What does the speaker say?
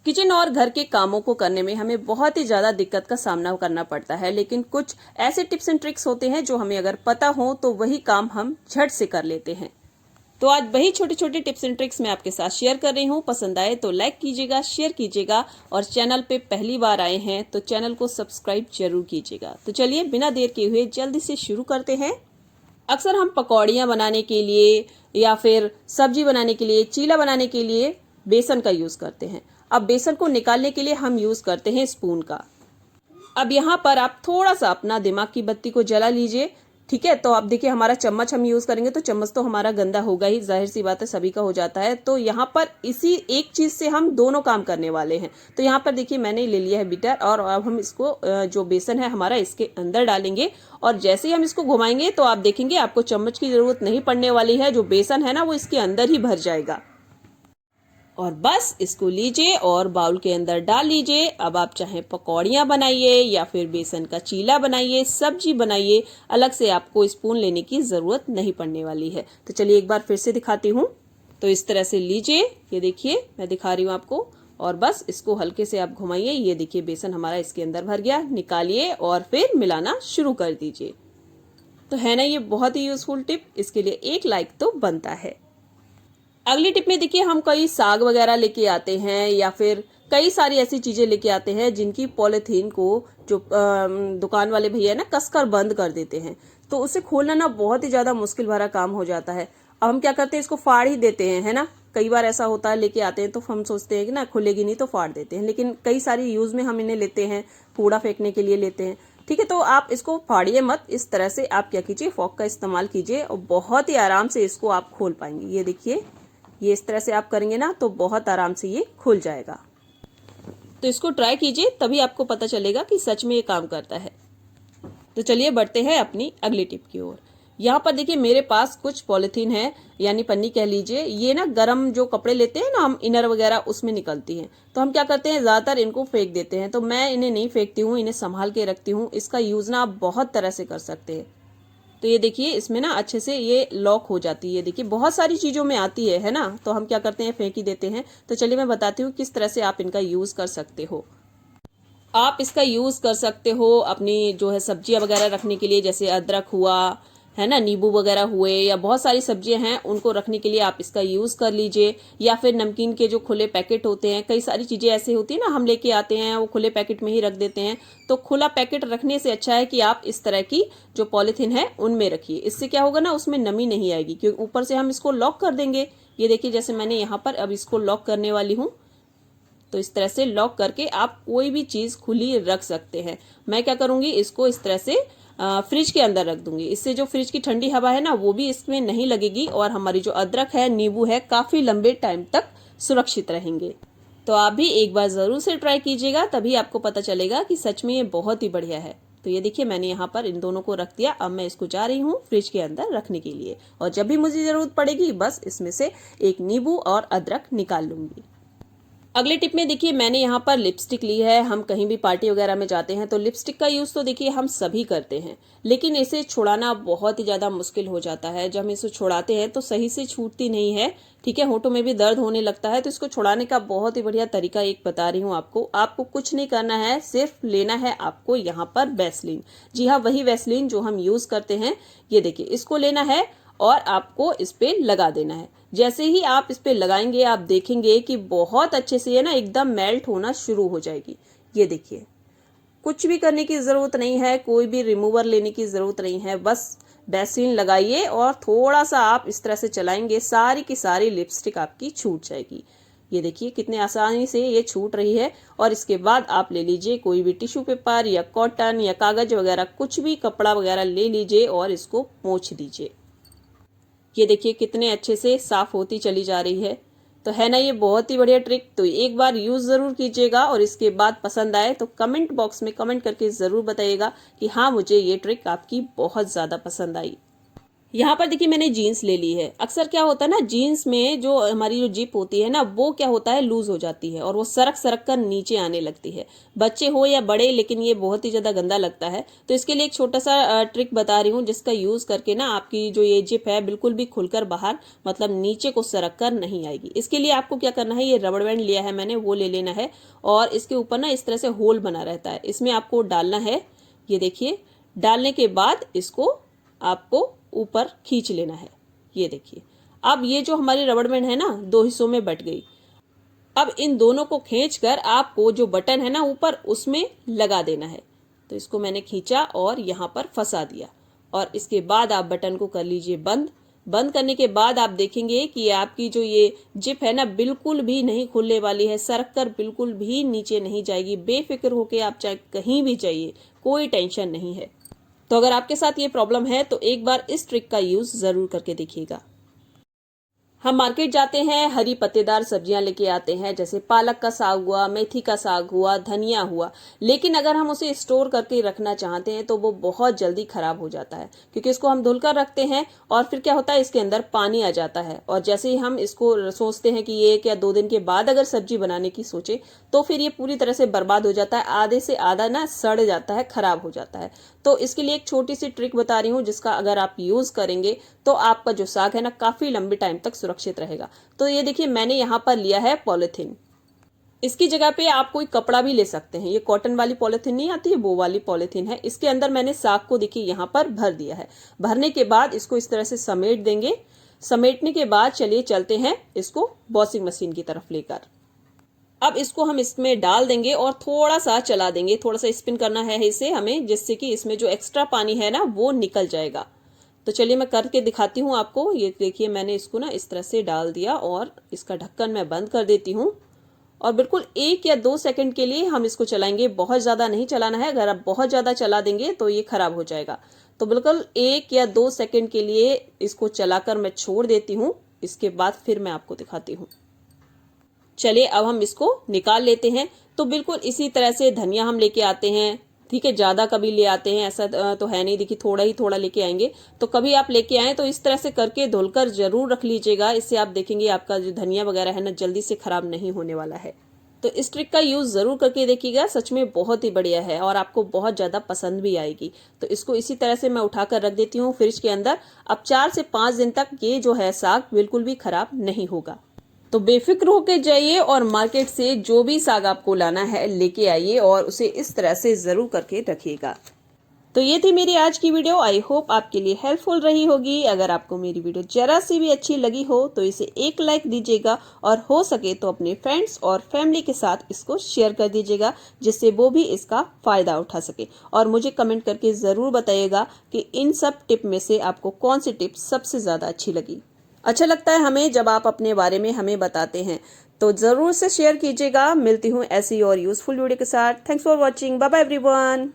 Kitchen और घर के कामों को करने में हमें बहुत ही ज्यादा दिक्कत का सामना करना पड़ता है, लेकिन कुछ ऐसे टिप्स एंड ट्रिक्स होते हैं जो हमें अगर पता हो तो वही काम हम झट से कर लेते हैं। तो आज वही छोटे छोटे टिप्स एंड ट्रिक्स मैं आपके साथ शेयर कर रही हूँ। पसंद आए तो लाइक कीजिएगा, शेयर कीजिएगा और चैनल पे पहली बार आए हैं तो चैनल को सब्सक्राइब जरूर कीजिएगा। तो चलिए बिना देर किए हुए जल्दी से शुरू करते हैं। अक्सर हम पकौड़ियाँ बनाने के लिए या फिर सब्जी बनाने के लिए, चीला बनाने के लिए बेसन का यूज करते हैं। अब बेसन को निकालने के लिए हम यूज करते हैं स्पून का। अब यहाँ पर आप थोड़ा सा अपना दिमाग की बत्ती को जला लीजिए, ठीक है। तो आप देखिए हमारा चम्मच हम यूज करेंगे तो चम्मच तो हमारा गंदा होगा ही, जाहिर सी बात है, सभी का हो जाता है। तो यहाँ पर इसी एक चीज से हम दोनों काम करने वाले हैं। तो यहाँ पर देखिए मैंने ले लिया है बीटर और अब हम इसको जो बेसन है हमारा इसके अंदर डालेंगे और जैसे ही हम इसको घुमाएंगे तो आप देखेंगे आपको चम्मच की जरूरत नहीं पड़ने वाली है। जो बेसन है ना वो इसके अंदर ही भर जाएगा और बस इसको लीजिए और बाउल के अंदर डाल लीजिए। अब आप चाहे पकौड़ियाँ बनाइए या फिर बेसन का चीला बनाइए, सब्जी बनाइए, अलग से आपको स्पून लेने की जरूरत नहीं पड़ने वाली है। तो चलिए एक बार फिर से दिखाती हूँ। तो इस तरह से लीजिए, ये देखिए मैं दिखा रही हूँ आपको, और बस इसको हल्के से आप घुमाइए। ये देखिए बेसन हमारा इसके अंदर भर गया। निकालिए और फिर मिलाना शुरू कर दीजिए। तो है ना ये बहुत ही यूजफुल टिप, इसके लिए एक लाइक तो बनता है। अगली टिप में देखिए हम कई साग वगैरह लेके आते हैं या फिर कई सारी ऐसी चीजें लेके आते हैं जिनकी पॉलिथीन को जो दुकान वाले भैया ना कसकर बंद कर देते हैं। तो उसे खोलना ना बहुत ही ज्यादा मुश्किल भरा काम हो जाता है। अब हम क्या करते हैं, इसको फाड़ ही देते हैं, है ना। कई बार ऐसा होता है, लेके आते हैं तो हम सोचते हैं कि ना खुलेगी नहीं तो फाड़ देते हैं, लेकिन कई सारी यूज में हम इन्हें लेते हैं, कूड़ा फेंकने के लिए लेते हैं, ठीक है। तो आप इसको फाड़िए मत, इस तरह से आप क्या कीजिए, फॉक का इस्तेमाल कीजिए और बहुत ही आराम से इसको आप खोल पाएंगे। ये देखिए, ये इस तरह से आप करेंगे ना तो बहुत आराम से ये खुल जाएगा। तो इसको ट्राई कीजिए, तभी आपको पता चलेगा कि सच में ये काम करता है। तो चलिए बढ़ते हैं अपनी अगली टिप की ओर। यहाँ पर देखिए मेरे पास कुछ पॉलिथीन है, यानी पन्नी कह लीजिए। ये ना गरम जो कपड़े लेते हैं ना हम, इनर वगैरह, उसमें निकलती हैं। तो हम क्या करते हैं, ज्यादातर इनको फेंक देते हैं। तो मैं इन्हें नहीं फेंकती हूँ, इन्हें संभाल के रखती हूँ। इसका यूज ना आप बहुत तरह से कर सकते हैं। तो ये देखिए इसमें ना अच्छे से ये लॉक हो जाती है। देखिए बहुत सारी चीजों में आती है ना। तो हम क्या करते हैं, फेंक ही देते हैं। तो चलिए मैं बताती हूँ किस तरह से आप इनका यूज कर सकते हो। आप इसका यूज कर सकते हो अपनी जो है सब्जियां वगैरह रखने के लिए, जैसे अदरक हुआ, है ना, नींबू वगैरह हुए, या बहुत सारी सब्जियां हैं उनको रखने के लिए आप इसका यूज कर लीजिए। या फिर नमकीन के जो खुले पैकेट होते हैं, कई सारी चीजें ऐसे होती है ना हम लेके आते हैं, वो खुले पैकेट में ही रख देते हैं। तो खुला पैकेट रखने से अच्छा है कि आप इस तरह की जो पॉलिथीन है उनमें रखिए। इससे क्या होगा ना, उसमें नमी नहीं आएगी, क्योंकि ऊपर से हम इसको लॉक कर देंगे। ये देखिए जैसे मैंने यहाँ पर अब इसको लॉक करने वाली हूँ। तो इस तरह से लॉक करके आप कोई भी चीज खुली रख सकते हैं। मैं क्या करूंगी, इसको इस तरह से फ्रिज के अंदर रख दूंगी। इससे जो फ्रिज की ठंडी हवा है ना वो भी इसमें नहीं लगेगी और हमारी जो अदरक है, नींबू है, काफी लंबे टाइम तक सुरक्षित रहेंगे। तो आप भी एक बार जरूर से ट्राई कीजिएगा, तभी आपको पता चलेगा कि सच में ये बहुत ही बढ़िया है। तो ये देखिए मैंने यहाँ पर इन दोनों को रख दिया। अब मैं इसको जा रही हूँ फ्रिज के अंदर रखने के लिए, और जब भी मुझे जरूरत पड़ेगी बस इसमें से एक नींबू और अदरक निकाल लूंगी। अगले टिप में देखिए मैंने यहाँ पर लिपस्टिक ली है। हम कहीं भी पार्टी वगैरह में जाते हैं तो लिपस्टिक का यूज तो देखिए हम सभी करते हैं, लेकिन इसे छुड़ाना बहुत ही ज्यादा मुश्किल हो जाता है। जब हम इसे छुड़ाते हैं तो सही से छूटती नहीं है, ठीक है, होठों में भी दर्द होने लगता है। तो इसको छुड़ाने का बहुत ही बढ़िया तरीका एक बता रही हूँ आपको। आपको कुछ नहीं करना है, सिर्फ लेना है आपको यहाँ पर वैसलीन। जी हाँ, वही वैसलीन जो हम यूज करते हैं। ये देखिए इसको लेना है और आपको इस पे लगा देना है। जैसे ही आप इस पे लगाएंगे आप देखेंगे कि बहुत अच्छे से ये ना एकदम मेल्ट होना शुरू हो जाएगी। ये देखिए, कुछ भी करने की जरूरत नहीं है, कोई भी रिमूवर लेने की जरूरत नहीं है। बस वैसलीन लगाइए और थोड़ा सा आप इस तरह से चलाएंगे, सारी की सारी लिपस्टिक आपकी छूट जाएगी। ये देखिए कितने आसानी से ये छूट रही है। और इसके बाद आप ले लीजिए कोई भी टिश्यू पेपर या कॉटन या कागज वगैरह, कुछ भी कपड़ा वगैरह ले लीजिए और इसको पोंछ दीजिए। ये देखिए कितने अच्छे से साफ होती चली जा रही है। तो है ना ये बहुत ही बढ़िया ट्रिक। तो एक बार यूज जरूर कीजिएगा और इसके बाद पसंद आए तो कमेंट बॉक्स में कमेंट करके जरूर बताइएगा कि हाँ मुझे ये ट्रिक आपकी बहुत ज्यादा पसंद आई। यहाँ पर देखिए मैंने जीन्स ले ली है। अक्सर क्या होता है ना, जीन्स में जो हमारी जो जिप होती है ना, वो क्या होता है, लूज हो जाती है और वो सरक सरक कर नीचे आने लगती है। बच्चे हो या बड़े, लेकिन ये बहुत ही ज्यादा गंदा लगता है। तो इसके लिए एक छोटा सा ट्रिक बता रही हूँ, जिसका यूज करके ना आपकी जो ये जिप है बिल्कुल भी खुलकर बाहर, मतलब नीचे को सरक कर नहीं आएगी। इसके लिए आपको क्या करना है, ये रबड़ बैंड लिया है मैंने, वो ले लेना है और इसके ऊपर ना इस तरह से होल बना रहता है, इसमें आपको डालना है। ये देखिए, डालने के बाद इसको आपको ऊपर खींच लेना है। ये देखिए, अब ये जो हमारी रबड़ बैंड है ना, 2 हिस्सों में बट गई। अब इन दोनों को खींचकर आपको जो बटन है ना ऊपर, उसमें लगा देना है। तो इसको मैंने खींचा और यहाँ पर फंसा दिया और इसके बाद आप बटन को कर लीजिए बंद। बंद करने के बाद आप देखेंगे कि आपकी जो ये जिप है ना, बिल्कुल भी नहीं खुलने वाली है, सरक कर बिल्कुल भी नीचे नहीं जाएगी। बेफिक्र होके आप चाहे कहीं भी जाइए, कोई टेंशन नहीं है। तो अगर आपके साथ ये प्रॉब्लम है तो एक बार इस ट्रिक का यूज जरूर करके देखिएगा। हम मार्केट जाते हैं, हरी पत्तेदार सब्जियां लेके आते हैं, जैसे पालक का साग हुआ, मेथी का साग हुआ, धनिया हुआ। लेकिन अगर हम उसे स्टोर करके रखना चाहते हैं तो वो बहुत जल्दी खराब हो जाता है, क्योंकि इसको हम धुलकर रखते हैं और फिर क्या होता है, इसके अंदर पानी आ जाता है। और जैसे ही हम इसको सोचते हैं कि 1 या 2 दिन के बाद अगर सब्जी बनाने की सोचे, तो फिर ये पूरी तरह से बर्बाद हो जाता है, आधे से आधा ना सड़ जाता है, खराब हो जाता है। तो इसके लिए एक छोटी सी ट्रिक बता रही हूँ, जिसका अगर आप यूज करेंगे तो आपका जो साग है ना, काफी लंबे टाइम तक सुरक्षित रहेगा। तो ये देखिए, मैंने यहाँ पर लिया है पॉलिथीन। इसकी जगह पे आप कोई कपड़ा भी ले सकते हैं। ये कॉटन वाली पॉलिथीन नहीं आती है, वो वाली पॉलिथीन है। इसके अंदर मैंने साग को देखिए यहाँ पर भर दिया है। भरने के बाद इसको इस तरह से समेट देंगे। समेटने के बाद चलिए चलते हैं इसको वॉशिंग मशीन की तरफ लेकर। अब इसको हम इसमें डाल देंगे और थोड़ा सा चला देंगे, थोड़ा सा स्पिन करना है इसे हमें, जिससे कि इसमें जो एक्स्ट्रा पानी है ना, वो निकल जाएगा। तो चलिए मैं करके दिखाती हूँ आपको। ये देखिए, मैंने इसको ना इस तरह से डाल दिया और इसका ढक्कन मैं बंद कर देती हूँ और बिल्कुल 1 या 2 सेकंड के लिए हम इसको चलाएंगे। बहुत ज्यादा नहीं चलाना है, अगर आप बहुत ज्यादा चला देंगे तो ये खराब हो जाएगा। तो बिल्कुल 1 या 2 सेकंड के लिए इसको चलाकर मैं छोड़ देती हूँ। इसके बाद फिर मैं आपको दिखाती हूँ। चलिए अब हम इसको निकाल लेते हैं। तो बिल्कुल इसी तरह से धनिया हम लेके आते हैं, ठीक है। ज्यादा कभी ले आते हैं ऐसा तो है नहीं, देखिए थोड़ा ही थोड़ा लेके आएंगे। तो कभी आप लेके आए तो इस तरह से करके धुलकर जरूर रख लीजिएगा। इससे आप देखेंगे आपका जो धनिया वगैरह है ना, जल्दी से खराब नहीं होने वाला है। तो इस ट्रिक का यूज जरूर करके देखिएगा, सच में बहुत ही बढ़िया है और आपको बहुत ज्यादा पसंद भी आएगी। तो इसको इसी तरह से मैं उठाकर रख देती हूँ फ्रिज के अंदर। अब 4 से 5 दिन तक ये जो है साग बिल्कुल भी खराब नहीं होगा। तो बेफिक्र होकर जाइए और मार्केट से जो भी साग आपको लाना है लेके आइए और उसे इस तरह से जरूर करके रखिएगा। तो ये थी मेरी आज की वीडियो। आई होप आपके लिए हेल्पफुल रही होगी। अगर आपको मेरी वीडियो जरा सी भी अच्छी लगी हो तो इसे एक लाइक दीजिएगा और हो सके तो अपने फ्रेंड्स और फैमिली के साथ इसको शेयर कर दीजिएगा, जिससे वो भी इसका फायदा उठा सके। और मुझे कमेंट करके जरूर बताइएगा कि इन सब टिप में से आपको कौन सी टिप सबसे ज्यादा अच्छी लगी। अच्छा लगता है हमें जब आप अपने बारे में हमें बताते हैं, तो जरूर से शेयर कीजिएगा। मिलती हूँ ऐसी और यूजफुल वीडियो के साथ। Thanks for watching. Bye bye everyone.